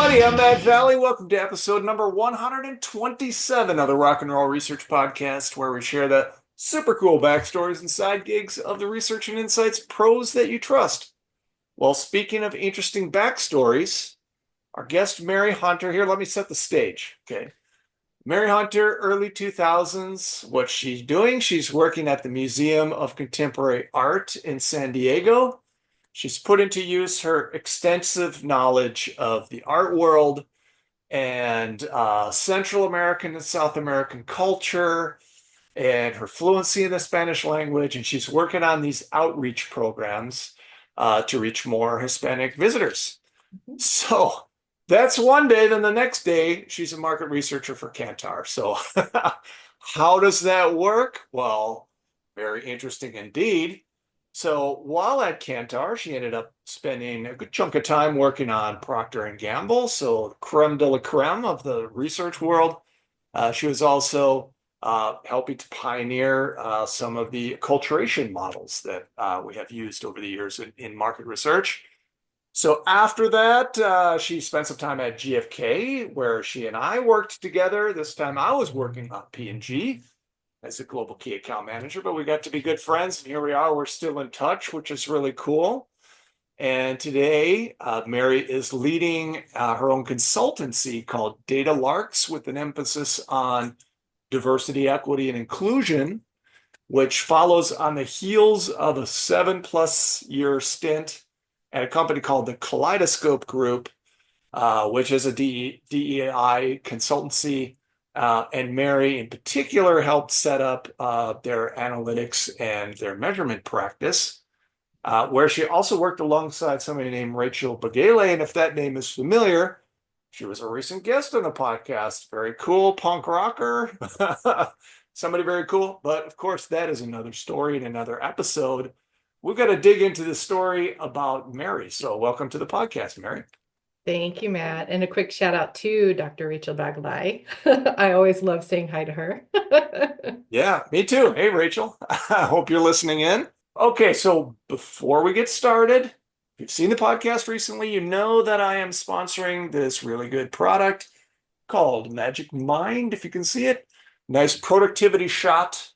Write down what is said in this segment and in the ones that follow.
everybody. I'm Matt Valley. Welcome to episode number 127 of the Rock and Roll Research Podcast, where we share the super cool backstories and side gigs of the research and insights pros that you trust. Well, speaking of interesting backstories, our guest Mary Hunter here, let me set the stage. Okay. Mary Hunter, early 2000s. What she's doing, she's working at the Museum of Contemporary Art in San Diego. She's put into use her extensive knowledge of the art world and Central American and South American culture and her fluency in the Spanish language. And she's working on these outreach programs to reach more Hispanic visitors. So that's one day. Then the next day, she's a market researcher for Kantar. So how does that work? Well, very interesting indeed. So while at Kantar, she ended up spending a good chunk of time working on Procter and Gamble, so creme de la creme of the research world. She was also helping to pioneer some of the acculturation models that we have used over the years in market research. So after that, she spent some time at GFK, where she and I worked together. This time I was working on P&G as a global key account manager, but we got to be good friends. And here we are, we're still in touch, which is really cool. And today, Mary is leading her own consultancy called Data Larks, with an emphasis on diversity, equity, and inclusion, which follows on the heels of a 7+ year stint at a company called the Kaleidoscope Group, which is a DEI consultancy. And Mary, in particular, helped set up their analytics and their measurement practice, where she also worked alongside somebody named Rachel Bagale. And if that name is familiar, she was a recent guest on the podcast. Very cool punk rocker, somebody very cool. But of course, that is another story in another episode. We've got to dig into the story about Mary. So welcome to the podcast, Mary. Thank you, Matt. And a quick shout out to Dr. Rachel Baglai. I always love saying hi to her. Yeah, me too. Hey, Rachel. I hope you're listening in. Okay, so before we get started, if you've seen the podcast recently, you know that I am sponsoring this really good product called Magic Mind, if you can see it. Nice productivity shot.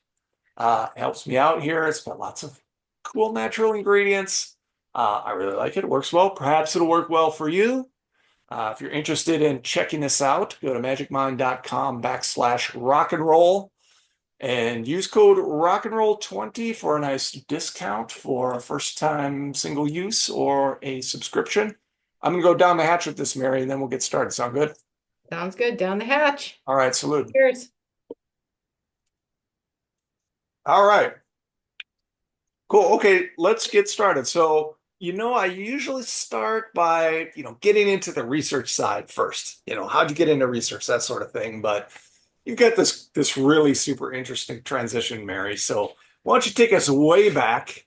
Helps me out here. It's got lots of cool natural ingredients. I really like it. It works well. Perhaps it'll work well for you. If you're interested in checking this out, go to magicmind.com/rock and roll and use code rock and roll 20 for a nice discount for a first time single use or a subscription. I'm going to go down the hatch with this, Mary, and then we'll get started. Sound good? Sounds good. Down the hatch. All right, salute. Cheers. All right, cool. Okay, let's get started. So, I usually start by, getting into the research side first. How'd you get into research, that sort of thing. But you've got this really super interesting transition, Mary. So why don't you take us way back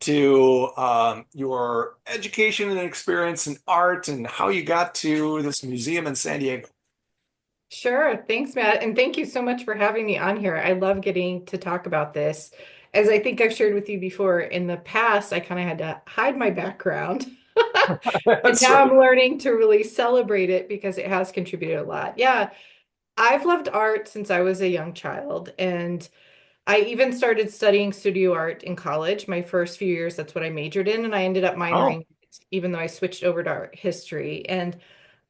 to your education and experience in art and how you got to this museum in San Diego? Sure. Thanks, Matt. And thank you so much for having me on here. I love getting to talk about this. As I think I've shared with you before, in the past, I kind of had to hide my background. And That's now right. I'm learning to really celebrate it because it has contributed a lot. Yeah, I've loved art since I was a young child. And I even started studying studio art in college. My first few years, that's what I majored in. And I ended up Oh, minoring, even though I switched over to art history. And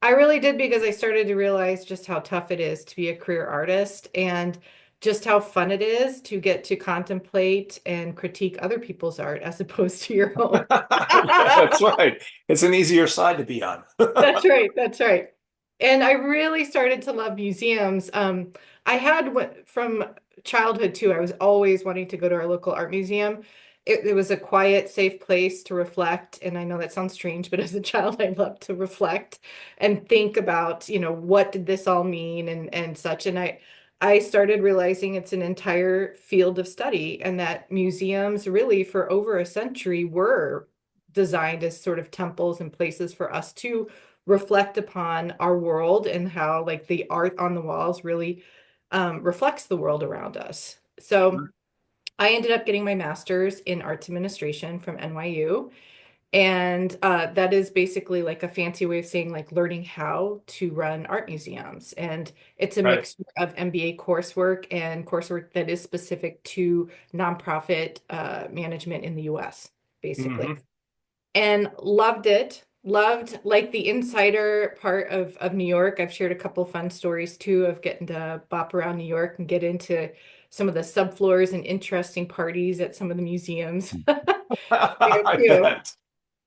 I really did because I started to realize just how tough it is to be a career artist and just how fun it is to get to contemplate and critique other people's art as opposed to your own. yeah, that's right. It's an easier side to be on. That's right. That's right. And I really started to love museums. I had from childhood too, I was always wanting to go to our local art museum. It was a quiet, safe place to reflect. And I know that sounds strange, but as a child, I loved to reflect and think about, what did this all mean and such. And I started realizing it's an entire field of study and that museums really for over a century were designed as sort of temples and places for us to reflect upon our world and how like the art on the walls really reflects the world around us. So I ended up getting my master's in arts administration from NYU. And that is basically like a fancy way of saying like learning how to run art museums. And it's a Right. mix of MBA coursework and coursework that is specific to nonprofit management in the US, basically. Hmm. And loved it. Loved like the insider part of New York. I've shared a couple fun stories too of getting to bop around New York and get into some of the subfloors and interesting parties at some of the museums there I too. bet.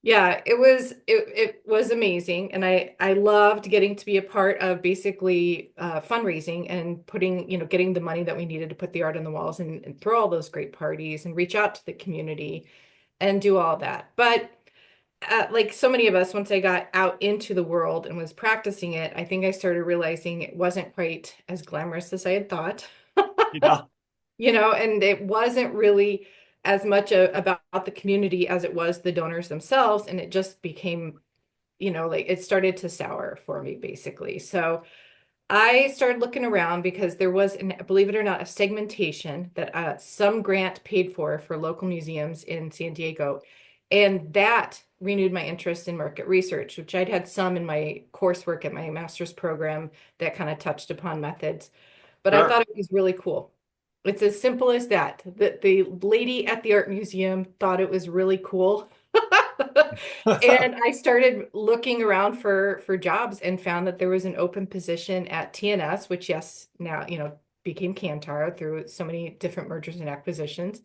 Yeah, it was amazing, and I loved getting to be a part of basically fundraising and putting, getting the money that we needed to put the art on the walls and throw all those great parties and reach out to the community and do all that. But like so many of us, once I got out into the world and was practicing it, I think I started realizing it wasn't quite as glamorous as I had thought. Yeah. And it wasn't really as much about the community as it was the donors themselves. And it just became, like it started to sour for me, basically. So I started looking around because there was, believe it or not, a segmentation that some grant paid for local museums in San Diego. And that renewed my interest in market research, which I'd had some in my coursework at my master's program that kind of touched upon methods. But I Sure. thought it was really cool. It's as simple as that. The lady at the art museum thought it was really cool. And I started looking around for jobs and found that there was an open position at TNS, which yes, now, became Kantar through so many different mergers and acquisitions.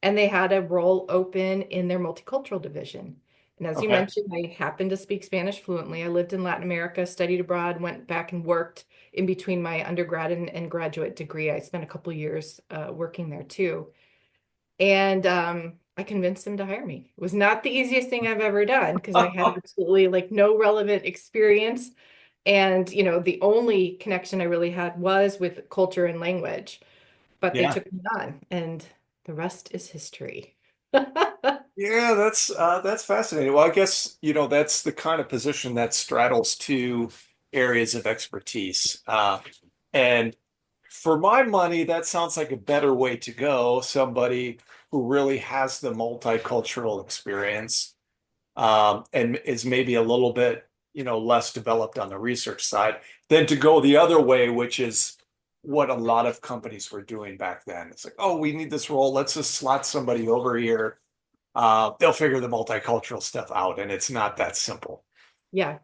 And they had a role open in their multicultural division. And as you Okay. mentioned, I happen to speak Spanish fluently. I lived in Latin America, studied abroad, went back and worked in between my undergrad and graduate degree. I spent a couple years working there too. And I convinced them to hire me. It was not the easiest thing I've ever done because I had absolutely like no relevant experience. And, the only connection I really had was with culture and language, but they Yeah. took me on and the rest is history. Yeah, that's fascinating. Well, I guess, that's the kind of position that straddles two areas of expertise. And for my money, that sounds like a better way to go. Somebody who really has the multicultural experience, and is maybe a little bit, less developed on the research side than to go the other way, which is what a lot of companies were doing back then. It's like, oh, we need this role. Let's just slot somebody over here. They'll figure the multicultural stuff out, and it's not that simple. Yeah.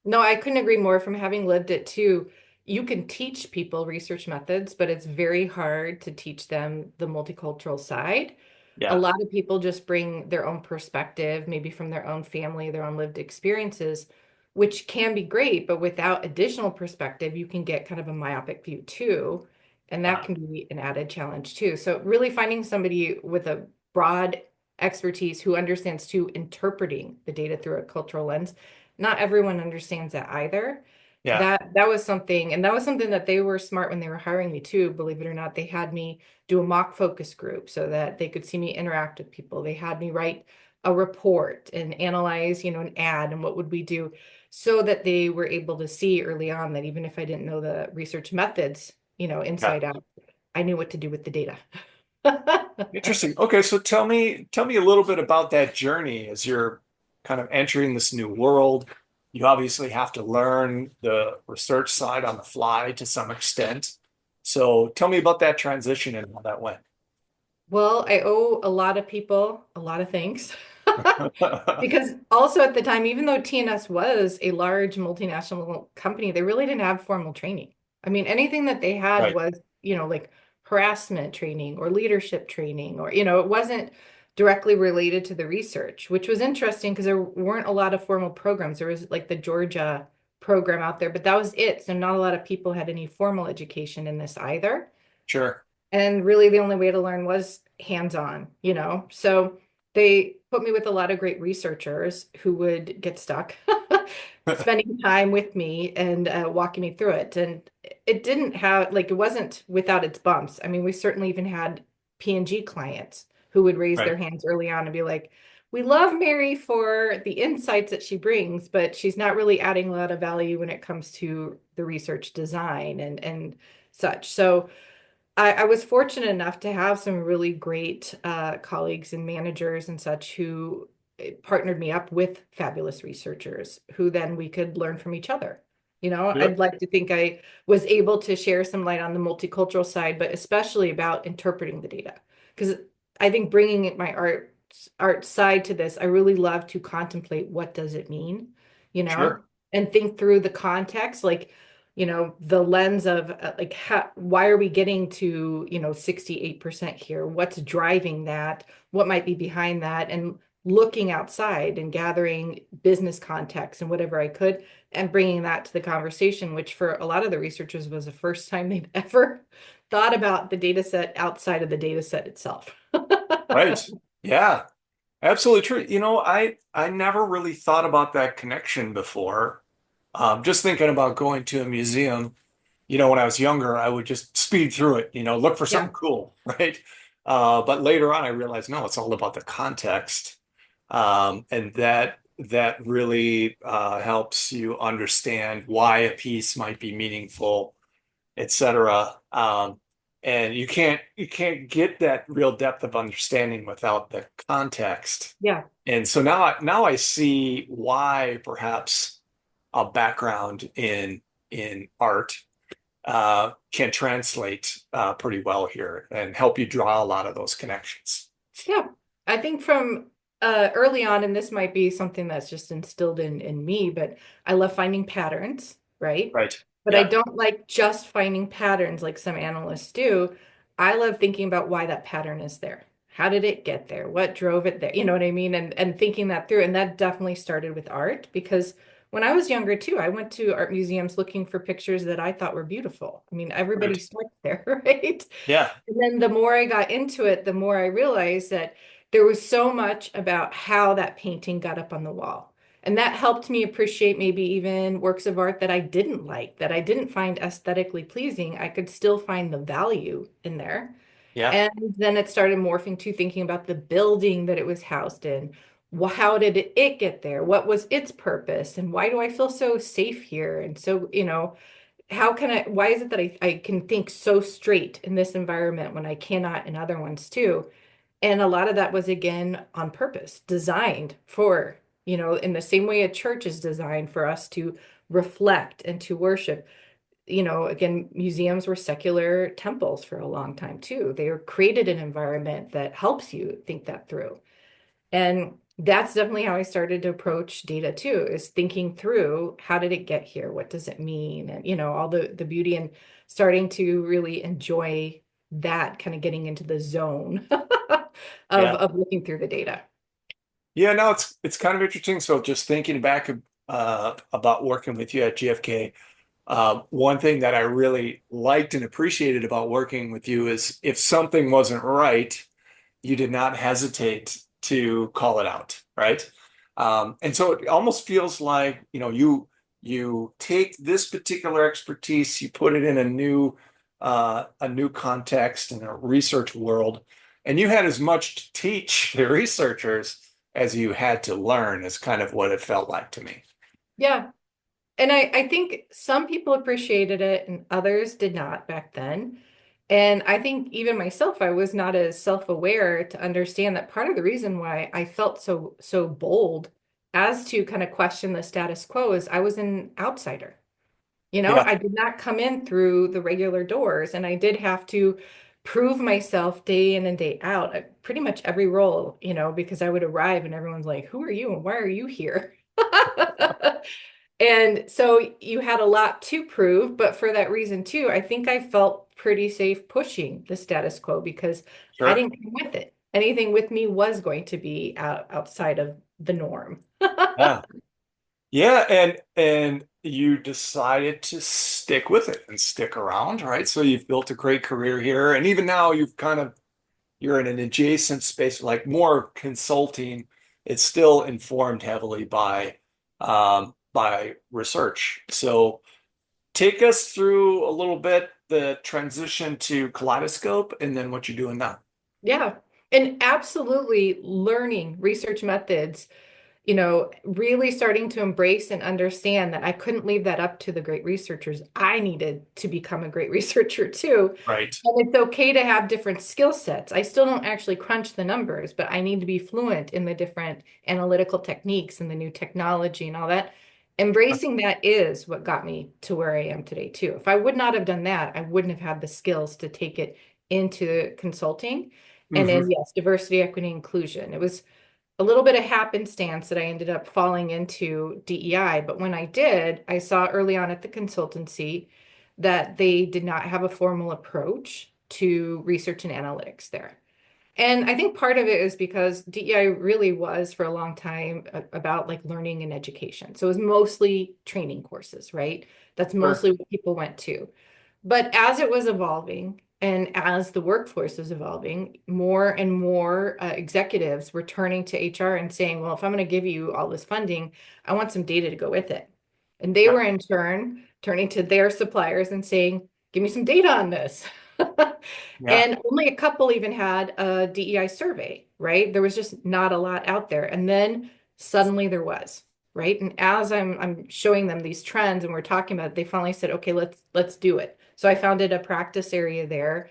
No, I couldn't agree more from having lived it too. You can teach people research methods, but it's very hard to teach them the multicultural side. A Yeah, lot of people just bring their own perspective, maybe from their own family, their own lived experiences, which can be great, but without additional perspective, you can get kind of a myopic view too. And that yeah, can be an added challenge too. So really finding somebody with a broad expertise who understands too interpreting the data through a cultural lens. Not everyone understands that either. yeah. That was something, and that was something that they were smart when they were hiring me too, believe it or not. They had me do a mock focus group so that they could see me interact with people. They had me write a report and analyze, an ad and what would we do so that they were able to see early on that even if I didn't know the research methods, Yeah. inside out, I knew what to do with the data. Interesting. Okay, so tell me a little bit about that journey as you're kind of entering this new world. You obviously have to learn the research side on the fly to some extent. So tell me about that transition and how that went. Well, I owe a lot of people a lot of things. Because also at the time, even though TNS was a large multinational company, they really didn't have formal training. I mean, anything that they had Right. was, like harassment training or leadership training, or, it wasn't directly related to the research, which was interesting because there weren't a lot of formal programs. There was like the Georgia program out there, but that was it. So not a lot of people had any formal education in this either. Sure. And really, the only way to learn was hands-on, So they put me with a lot of great researchers who would get stuck spending time with me and walking me through it. And it didn't have, like, it wasn't without its bumps. I mean, we certainly even had P&G clients who would raise their Right. hands early on and be like, we love Mary for the insights that she brings, but she's not really adding a lot of value when it comes to the research design and such. So I was fortunate enough to have some really great colleagues and managers and such who partnered me up with fabulous researchers who then we could learn from each other. Sure. I'd like to think I was able to share some light on the multicultural side, but especially about interpreting the data. Because I think bringing my art side to this, I really love to contemplate what does it mean, you know, Sure. and think through the context, like, the lens of like why are we getting to, 68% here? What's driving that? What might be behind that? And looking outside and gathering business context and whatever I could and bringing that to the conversation, which for a lot of the researchers was the first time they'd ever thought about the data set outside of the data set itself. Right. Yeah. Absolutely true. I never really thought about that connection before. Just thinking about going to a museum, when I was younger, I would just speed through it, look for Yeah. something cool, right? But later on, I realized, no, it's all about the context. And that really helps you understand why a piece might be meaningful, etc. And you can't get that real depth of understanding without the context. Yeah. And so now I see why perhaps a background in art can translate pretty well here and help you draw a lot of those connections. Yeah. I think from early on, and this might be something that's just instilled in me, but I love finding patterns, right? Right. But I Yeah. don't like just finding patterns like some analysts do. I love thinking about why that pattern is there. How did it get there? What drove it there? You know what I mean? And thinking that through. And that definitely started with art because when I was younger too, I went to art museums looking for pictures that I thought were beautiful. I mean, everybody Right. starts there, right? Yeah. And then the more I got into it, the more I realized that there was so much about how that painting got up on the wall. And that helped me appreciate maybe even works of art that I didn't like, that I didn't find aesthetically pleasing. I could still find the value in there. Yeah. And then it started morphing to thinking about the building that it was housed in. How did it get there? What was its purpose? And why do I feel so safe here? And so, why is it that I can think so straight in this environment when I cannot in other ones too? And a lot of that was again on purpose, designed for, in the same way a church is designed for us to reflect and to worship. Again, museums were secular temples for a long time too. They were created an environment that helps you think that through. And that's definitely how I started to approach data too, is thinking through how did it get here? What does it mean? And all the beauty and starting to really enjoy that, kind of getting into the zone Yeah. of looking through the data. Yeah. No, it's kind of interesting. So just thinking back about working with you at GFK, one thing that I really liked and appreciated about working with you is if something wasn't right, you did not hesitate to call it out, right? And so it almost feels like, you take this particular expertise, you put it in a new context in a research world, and you had as much to teach the researchers as you had to learn, is kind of what it felt like to me. Yeah. And I think some people appreciated it and others did not back then. And I think even myself, I was not as self-aware to understand that part of the reason why I felt so bold as to kind of question the status quo is I was an outsider. Yeah, I did not come in through the regular doors, and I did have to prove myself day in and day out at pretty much every role, because I would arrive and everyone's like, "Who are you and why are you here?" And so you had a lot to prove, but for that reason too, I think I felt pretty safe pushing the status quo because I sure. didn't come with it. Anything with me was going to be outside of the norm. Yeah. Yeah, and you decided to stick with it and stick around, right? So you've built a great career here, and even now you're in an adjacent space, like more consulting. It's still informed heavily by research. So take us through a little bit the transition to Kaleidoscope and then what you're doing now. Yeah. And absolutely learning research methods really starting to embrace and understand that I couldn't leave that up to the great researchers. I needed to become a great researcher too. Right. And it's okay to have different skill sets. I still don't actually crunch the numbers, but I need to be fluent in the different analytical techniques and the new technology and all that. Embracing that is what got me to where I am today too. If I would not have done that, I wouldn't have had the skills to take it into consulting. And Hmm. then, yes, diversity, equity, inclusion. It was a little bit of happenstance that I ended up falling into DEI. But when I did, I saw early on at the consultancy that they did not have a formal approach to research and analytics there. And I think part of it is because DEI really was for a long time about like learning and education. So it was mostly training courses, right? That's Sure. mostly what people went to. But as it was evolving and as the workforce was evolving, more and more executives were turning to HR and saying, well, if I'm going to give you all this funding, I want some data to go with it. And they Yeah. were in turn turning to their suppliers and saying, give me some data on this. Yeah. And only a couple even had a DEI survey, right? There was just not a lot out there. And then suddenly there was, right? And as I'm showing them these trends and we're talking about it, they finally said, okay, let's do it. So I founded a practice area there.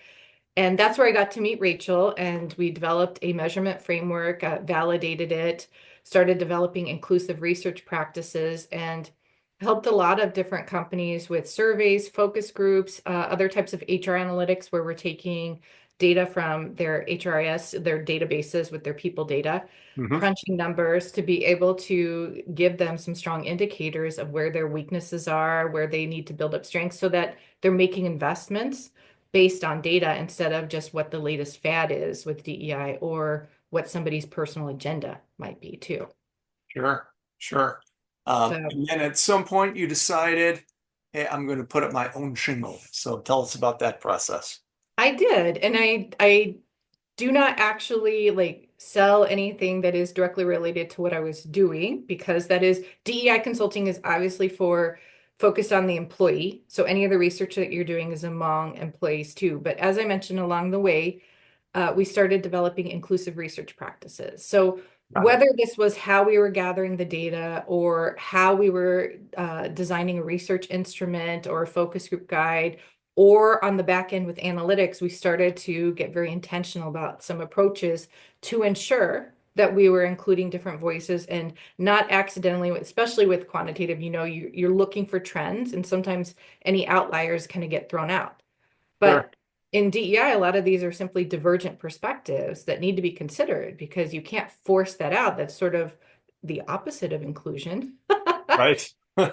And that's where I got to meet Rachel, and we developed a measurement framework, validated it, started developing inclusive research practices, and helped a lot of different companies with surveys, focus groups, other types of HR analytics where we're taking data from their HRIS, their databases with their people data, Hmm. crunching numbers to be able to give them some strong indicators of where their weaknesses are, where they need to build up strengths so that they're making investments based on data instead of just what the latest fad is with DEI or what somebody's personal agenda might be too. Sure. Sure. So And then at some point you decided, hey, I'm going to put up my own shingle. So tell us about that process. I did, and I do not actually like sell anything that is directly related to what I was doing because that is DEI consulting is obviously for focused on the employee. So any of the research that you're doing is among employees too. But as I mentioned along the way, we started developing inclusive research practices. So Got it. whether this was how we were gathering the data or how we were designing a research instrument or a focus group guide, or on the back end with analytics, we started to get very intentional about some approaches to ensure that we were including different voices and not accidentally, especially with quantitative, you're looking for trends and sometimes any outliers kind of get thrown out. Sure. But in DEI, a lot of these are simply divergent perspectives that need to be considered because you can't force that out. That's sort of the opposite of inclusion. Right.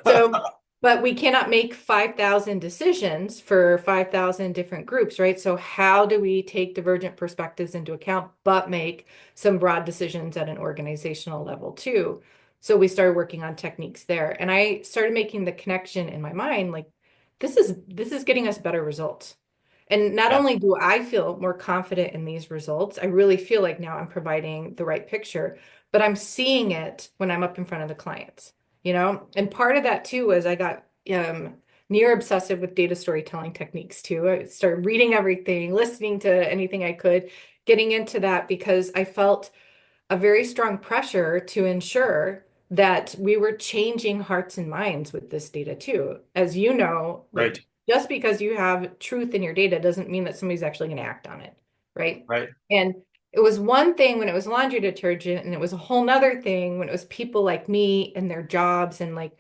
So, but we cannot make 5,000 decisions for 5,000 different groups, right? So, how do we take divergent perspectives into account, but make some broad decisions at an organizational level too? So, we started working on techniques there. And I started making the connection in my mind like, this is getting us better results. And not Yeah. only do I feel more confident in these results, I really feel like now I'm providing the right picture, but I'm seeing it when I'm up in front of the clients. And part of that too was I got near obsessive with data storytelling techniques too. I started reading everything, listening to anything I could, getting into that because I felt a very strong pressure to ensure that we were changing hearts and minds with this data too. As you know, like Right. just because you have truth in your data doesn't mean that somebody's actually going to act on it, right? Right. And it was one thing when it was laundry detergent, and it was a whole nother thing when it was people like me and their jobs. And like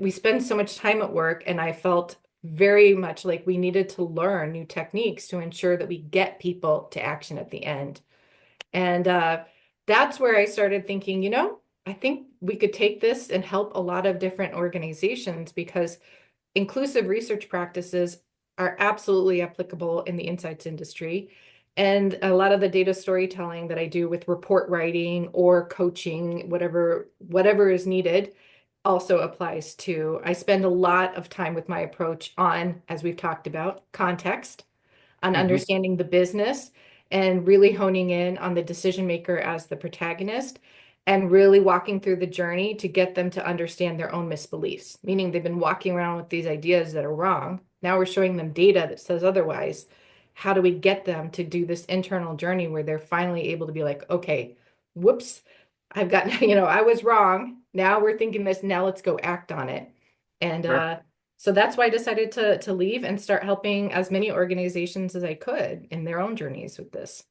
we spend so much time at work, and I felt very much like we needed to learn new techniques to ensure that we get people to action at the end. And that's where I started thinking, I think we could take this and help a lot of different organizations because inclusive research practices are absolutely applicable in the insights industry. And a lot of the data storytelling that I do with report writing or coaching, whatever is needed, also applies to. I spend a lot of time with my approach on, as we've talked about, context on Hmm. understanding the business and really honing in on the decision maker as the protagonist and really walking through the journey to get them to understand their own misbeliefs, meaning they've been walking around with these ideas that are wrong. Now we're showing them data that says otherwise. How do we get them to do this internal journey where they're finally able to be like, okay, whoops, I've gotten, I was wrong. Now we're thinking this. Now let's go act on it. And Sure. so that's why I decided to leave and start helping as many organizations as I could in their own journeys with this.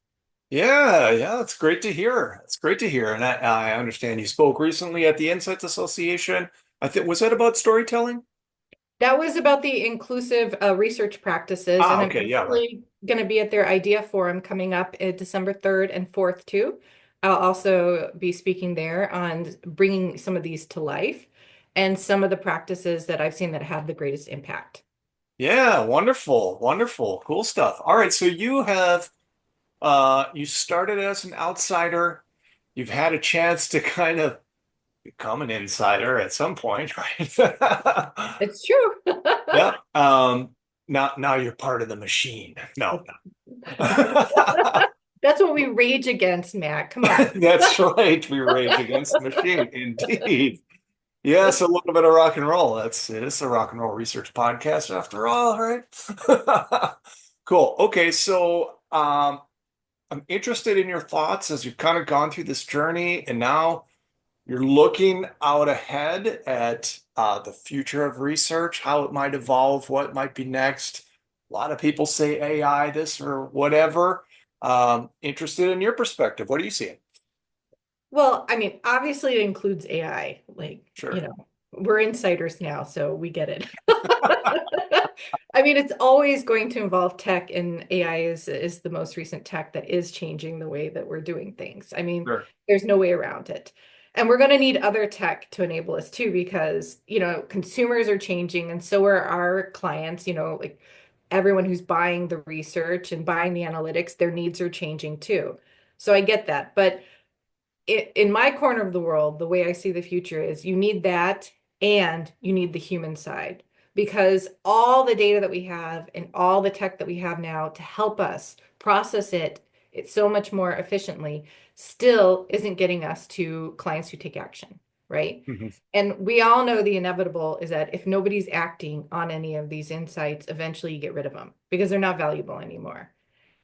Yeah, yeah, that's great to hear. It's great to hear. And I understand you spoke recently at the Insights Association. I think, was that about storytelling? That was about the inclusive research practices, Ah, and I'm okay, yeah, right. actually going to be at their idea forum coming up December 3rd and 4th too. I'll also be speaking there on bringing some of these to life and some of the practices that I've seen that have the greatest impact. Yeah, wonderful, wonderful, cool stuff. All right, so you started as an outsider. You've had a chance to kind of become an insider at some point, right? It's true. Yeah. Now you're part of the machine. No, That's what we rage against, Matt. Come no. on. That's right. We rage against the machine, indeed. Yes, a little bit of rock and roll. It is a rock and roll research podcast after all, right? Cool. Okay, so I'm interested in your thoughts as you've kind of gone through this journey, and now you're looking out ahead at the future of research, how it might evolve, what might be next. A lot of people say AI, this or whatever. Interested in your perspective. What are you seeing? Well, I mean, obviously it includes AI. Sure. We're insiders now, so we get it. I mean, it's always going to involve tech, and AI is the most recent tech that is changing the way that we're doing things. I mean, Sure. there's no way around it. And we're going to need other tech to enable us too, because, consumers are changing and so are our clients, like everyone who's buying the research and buying the analytics, their needs are changing too. So I get that. But in my corner of the world, the way I see the future is you need that and you need the human side because all the data that we have and all the tech that we have now to help us process it so much more efficiently still isn't getting us to clients who take action, right? Mhm. And we all know the inevitable is that if nobody's acting on any of these insights, eventually you get rid of them because they're not valuable anymore.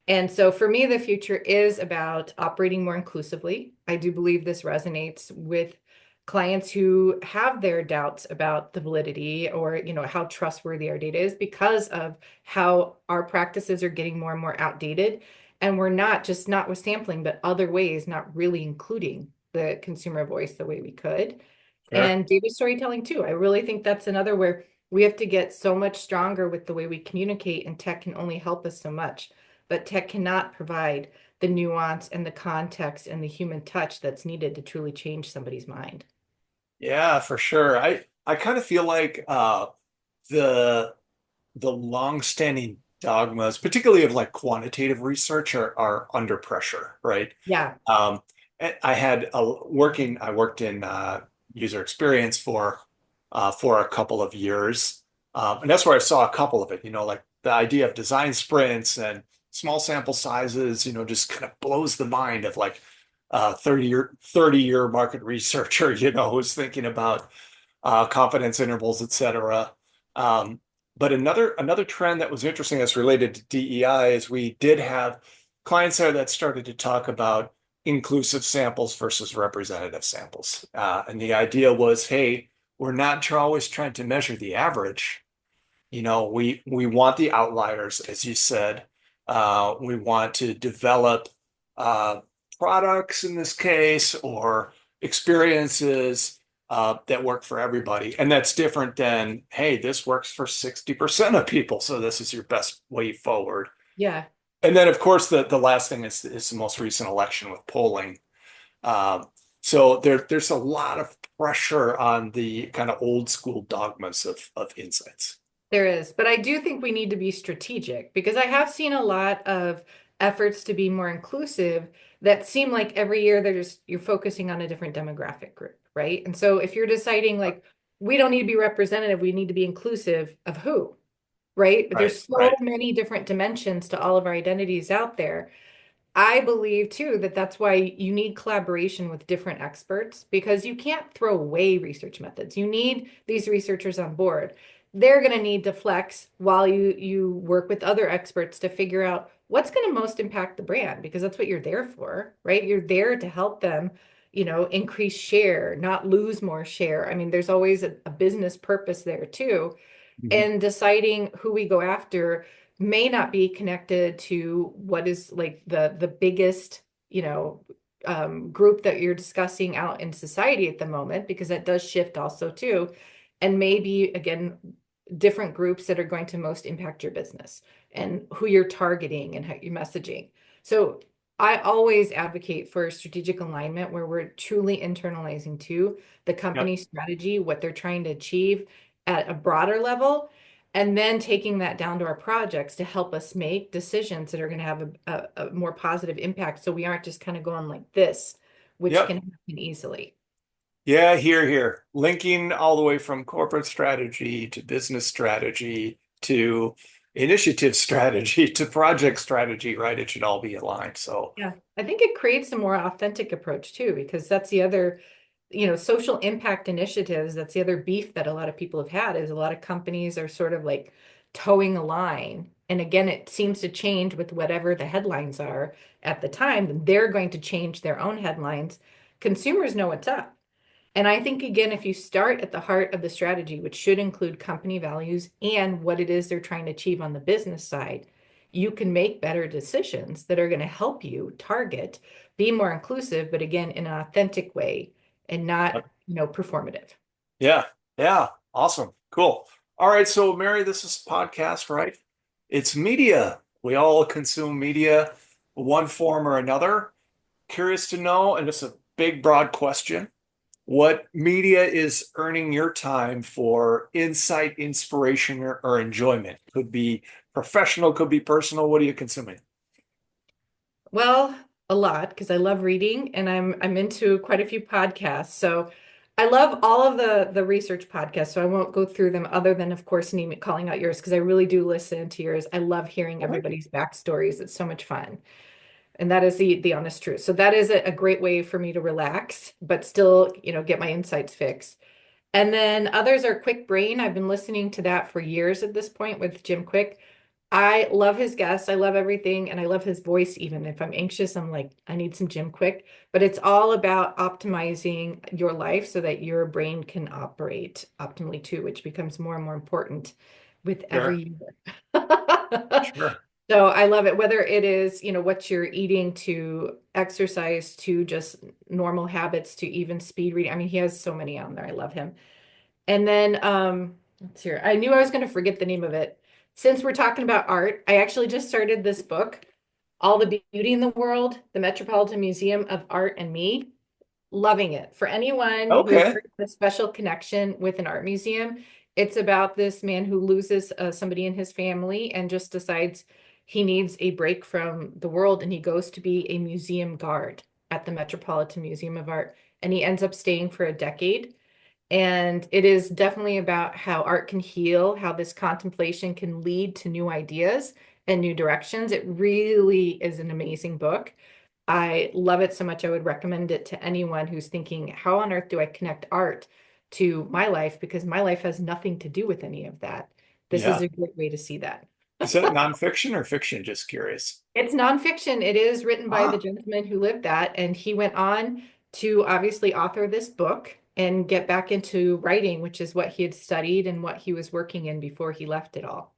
And so for me, the future is about operating more inclusively. I do believe this resonates with clients who have their doubts about the validity or, how trustworthy our data is because of how our practices are getting more and more outdated. And we're not with sampling, but other ways, not really including the consumer voice the way we could. Sure. And data storytelling too. I really think that's another where we have to get so much stronger with the way we communicate, and tech can only help us so much, but tech cannot provide the nuance and the context and the human touch that's needed to truly change somebody's mind. Yeah, for sure. I kind of feel like the the long-standing dogmas, particularly of like quantitative research, are under pressure, right? Yeah, Um, I worked in user experience for a couple of years, and that's where I saw a couple of it. Like the idea of design sprints and small sample sizes. Just kind of blows the mind of like 30-year market researcher. Who's thinking about confidence intervals, et cetera. Um, but another trend that was interesting that's related to DEI is we did have clients there that started to talk about inclusive samples versus representative samples. And the idea was, hey, we're not always trying to measure the average. We want the outliers, as you said. We want to develop uh, products in this case or experiences that work for everybody. And that's different than, hey, this works for 60% of people, so this is your best way forward. yeah. And then, of course, the last thing is the most recent election with polling. Um, so there's a lot of pressure on the kind of old school dogmas of insights. There is, but I do think we need to be strategic because I have seen a lot of efforts to be more inclusive that seem like every year you're focusing on a different demographic group, right? And so if you're deciding like we don't need to be representative, we need to be inclusive of who, right? But Right, there's so right. many different dimensions to all of our identities out there. I believe too that that's why you need collaboration with different experts because you can't throw away research methods. You need these researchers on board. They're going to need to flex while you work with other experts to figure out what's going to most impact the brand because that's what you're there for, right? You're there to help them, increase share, not lose more share. I mean, there's always a business purpose there too. Mhm. And deciding who we go after may not be connected to what is like the biggest, group that you're discussing out in society at the moment, because that does shift also too. And maybe again, different groups that are going to most impact your business and who you're targeting and how you're messaging. So I always advocate for strategic alignment where we're truly internalizing to the Yep. company strategy, what they're trying to achieve at a broader level, and then taking that down to our projects to help us make decisions that are going to have a more positive impact. So we aren't just kind of going like this, which can Yep. happen easily. Yeah, here, here. Linking all the way from corporate strategy to business strategy to initiative strategy to project strategy, right? It should all be aligned. So, Yeah, I think it creates a more authentic approach too, because that's the other, social impact initiatives. That's the other beef that a lot of people have had is a lot of companies are sort of like towing a line. And again, it seems to change with whatever the headlines are at the time. They're going to change their own headlines. Consumers know what's up. And I think, again, if you start at the heart of the strategy, which should include company values and what it is they're trying to achieve on the business side, you can make better decisions that are going to help you target, be more inclusive, but again, in an authentic way and not, performative. yeah, yeah, awesome, cool. All right, so Mary, this is a podcast, right? It's media. We all consume media, one form or another. Curious to know, and it's a big, broad question. What media is earning your time for insight, inspiration, or enjoyment? Could be professional, could be personal. What are you consuming? Well, a lot because I love reading and I'm into quite a few podcasts. So I love all of the research podcasts. So I won't go through them other than of course calling out yours because I really do listen to yours. I love hearing All right. everybody's backstories. It's so much fun. And that is the honest truth. So that is a great way for me to relax, but still, get my insights fixed. And then others are Quick Brain. I've been listening to that for years at this point with Jim Quick. I love his guests. I love everything. And I love his voice. Even if I'm anxious, I'm like, I need some Jim Quick. But it's all about optimizing your life so that your brain can operate optimally too, which becomes more and more important with Sure, every year. sure. So I love it, whether it is, what you're eating to exercise to just normal habits to even speed reading. I mean, he has so many on there. I love him. And then let's hear. I knew I was going to forget the name of it. Since we're talking about art, I actually just started this book, All the Beauty in the World, the Metropolitan Museum of Art and Me. Loving it. For anyone who has Okay. a special connection with an art museum, it's about this man who loses somebody in his family and just decides he needs a break from the world and he goes to be a museum guard at the Metropolitan Museum of Art. And he ends up staying for a decade. And it is definitely about how art can heal, how this contemplation can lead to new ideas and new directions. It really is an amazing book. I love it so much. I would recommend it to anyone who's thinking, how on earth do I connect art to my life? Because my life has nothing to do with any of that. This is Yeah. a great way to see that. Is that nonfiction or fiction? Just curious. It's nonfiction. It is written by the Ah, gentleman who lived that, and he went on to obviously author this book and get back into writing, which is what he had studied and what he was working in before he left it all.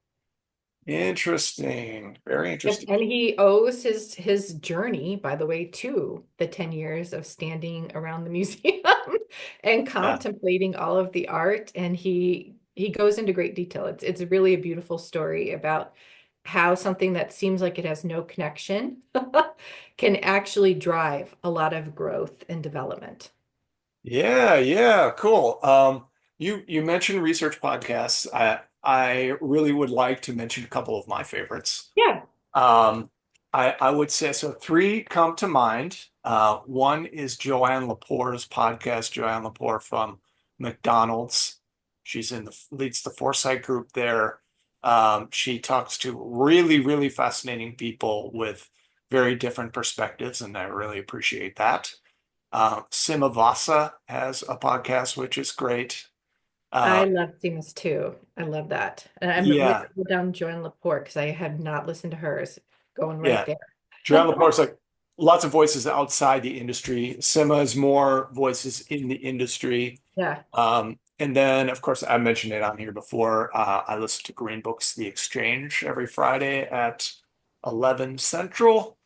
interesting. Very Yep. interesting. And he owes his journey, by the way, to the 10 years of standing around the museum and Yeah. contemplating all of the art. And he goes into great detail. It's really a beautiful story about how something that seems like it has no connection can actually drive a lot of growth and development. Yeah, yeah, cool. You mentioned research podcasts. I really would like to mention a couple of my favorites. Yeah, Um, I would say so. Three come to mind. One is Joanne Lepore's podcast. Joanne Lepore from McDonald's. She's in the leads the Foresight group there. She talks to really, really fascinating people with very different perspectives, and I really appreciate that. Simavasa has a podcast, which is great. Uh, I love Seamus too. I love that. And I'm yeah, written down Joanne Laporte because I have not listened to hers. Going right yeah. there. Joanne Lepore's like lots of voices outside the industry. Sima is more voices in the industry. Yeah. And then, of course, I mentioned it on here before. I listen to Green Books, The Exchange every Friday at 11 Central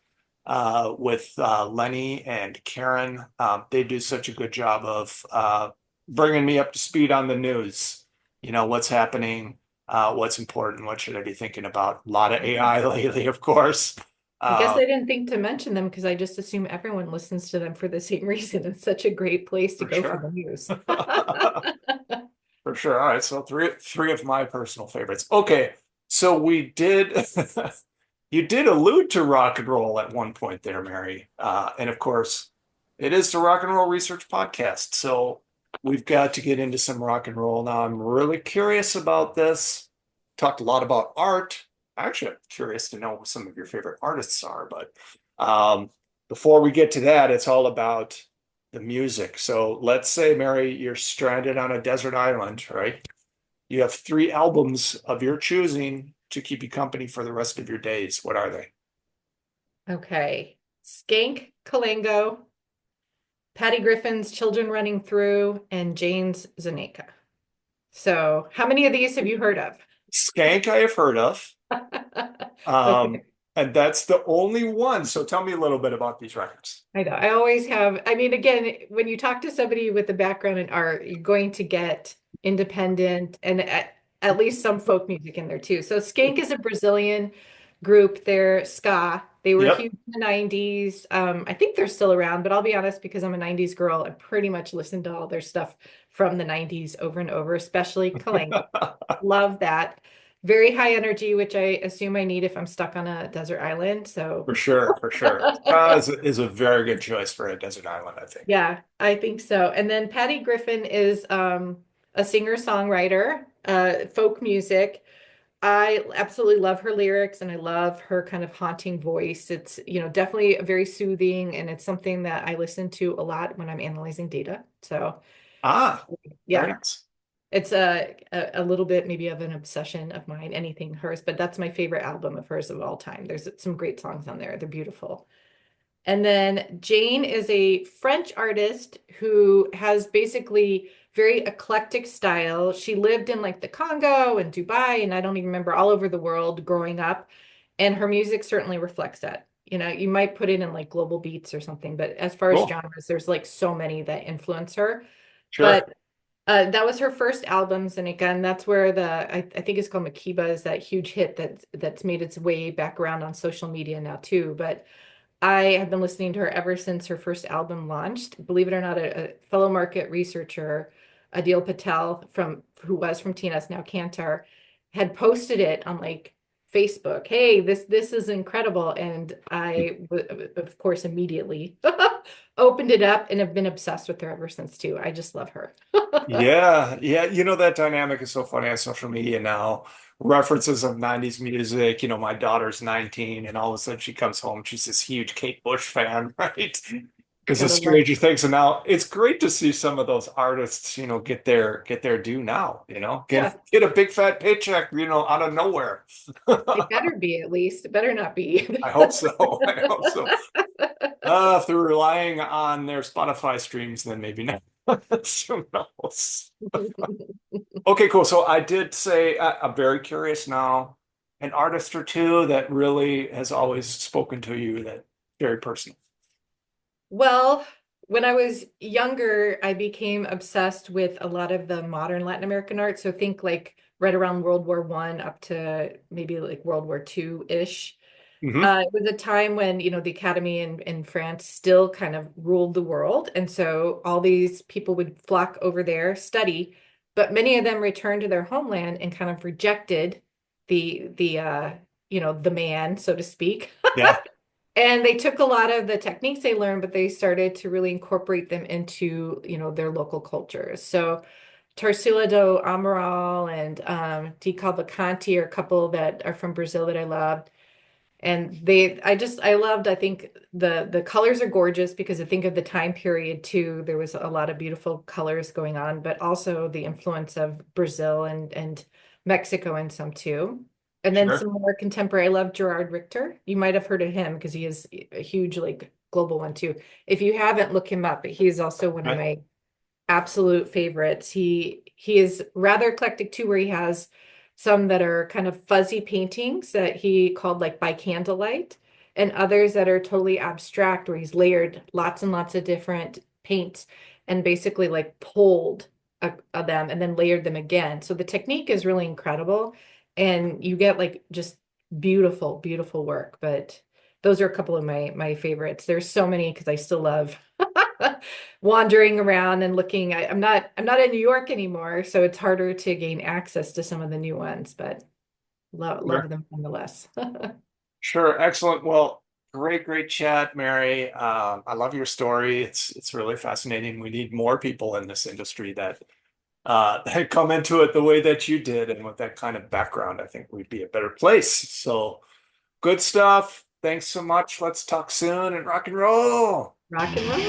with Lenny and Karen. They do such a good job of bringing me up to speed on the news. You know, what's happening, what's important, what should I be thinking about? A lot of AI lately, of course. I guess Uh, I didn't think to mention them because I just assume everyone listens to them for the same reason. It's such a great place to for go for sure. the news. For sure. All right, so three of my personal favorites. Okay, so we did you did allude to rock and roll at one point there, Mary. And of course, it is the Rock and Roll Research Podcast. So we've got to get into some rock and roll now. I'm really curious about this. Talked a lot about art. Actually, I'm curious to know who some of your favorite artists are, but um, before we get to that, it's all about the music. So let's say, Mary, you're stranded on a desert island, right? You have three albums of your choosing to keep you company for the rest of your days. What are they? Okay. Skank, Kalango, Patty Griffin's Children Running Through, and Jane's Zaneka. So, how many of these have you heard of? Skank, I have heard of. Um, Okay. and that's the only one. So tell me a little bit about these records. I know. I always have. I mean, again, when you talk to somebody with a background in art, you're going to get independent and at least some folk music in there too. So Skank is a Brazilian group. They're ska. They were Yep. huge in the 90s. I think they're still around, but I'll be honest, because I'm a 90s girl, I pretty much listened to all their stuff from the 90s over and over, especially Kalango. Love that. Very high energy, which I assume I need if I'm stuck on a desert island. So For sure, for sure. Ska is a very good choice for a desert island, I think. yeah, I think so. And then Patty Griffin is a singer-songwriter, folk music. I absolutely love her lyrics and I love her kind of haunting voice. It's, definitely very soothing and it's something that I listen to a lot when I'm analyzing data. So, Ah, very yeah, nice. it's a little bit maybe of an obsession of mine, anything hers, but that's my favorite album of hers of all time. There's some great songs on there. They're beautiful. And then Jane is a French artist who has basically very eclectic style. She lived in like the Congo and Dubai, and I don't even remember all over the world growing up. And her music certainly reflects that. You might put it in like global beats or something, but as far as Cool. genres, there's like so many that influence her. Sure. But that was her first album, and again, that's where I think it's called Makiba is that huge hit that's made its way back around on social media now too. But I have been listening to her ever since her first album launched. Believe it or not, a fellow market researcher, Adil Patel from who was from TNS, now Kantar, had posted it on like Facebook. Hey, this is incredible, and of course, immediately opened it up and have been obsessed with her ever since too. I just love her. Yeah, yeah. You know, that dynamic is so funny on social media now. References of 90s music. You know, my daughter's 19, and all of a sudden she comes home. She's this huge Kate Bush fan, right? Because of Gotta love. Stranger Things. And now it's great to see some of those artists, get their due now, Yeah, get a big fat paycheck, out of nowhere. it better be at least. It better not be. I hope so. I hope so. If they're relying on their Spotify streams, then maybe not. Who knows? Okay, cool. So I did say I'm very curious now. An artist or two that really has always spoken to you that very personal. Well, when I was younger, I became obsessed with a lot of the modern Latin American art. So think like right around World War One up to maybe like World War Two-ish. Hmm. It was a time when, the Academy in France still kind of ruled the world. And so all these people would flock over there, study, but many of them returned to their homeland and kind of rejected the man, so to speak. Yeah, And they took a lot of the techniques they learned, but they started to really incorporate them into, their local cultures. So Tarsila do Amaral and Di Cavalcanti are a couple that are from Brazil that I loved. And I loved, I think the colors are gorgeous because I think of the time period too. There was a lot of beautiful colors going on, but also the influence of Brazil and Mexico in some too. And then sure. some more contemporary. I love Gerard Richter. You might have heard of him because he is a huge like global one too. If you haven't, look him up, but he's also one of Okay. my absolute favorites. He is rather eclectic too, where he has some that are kind of fuzzy paintings that he called like by candlelight, and others that are totally abstract, where he's layered lots and lots of different paints and basically like pulled them and then layered them again. So the technique is really incredible, and you get like just beautiful, beautiful work. But those are a couple of my favorites. There's so many because I still love wandering around and looking. I'm not in New York anymore, so it's harder to gain access to some of the new ones, but love Sure. them nonetheless. Sure. Excellent. Well, great chat, Mary. I love your story. It's really fascinating. We need more people in this industry that that come into it the way that you did, and with that kind of background, I think we'd be a better place. So good stuff. Thanks so much. Let's talk soon and rock and roll. Rock and roll.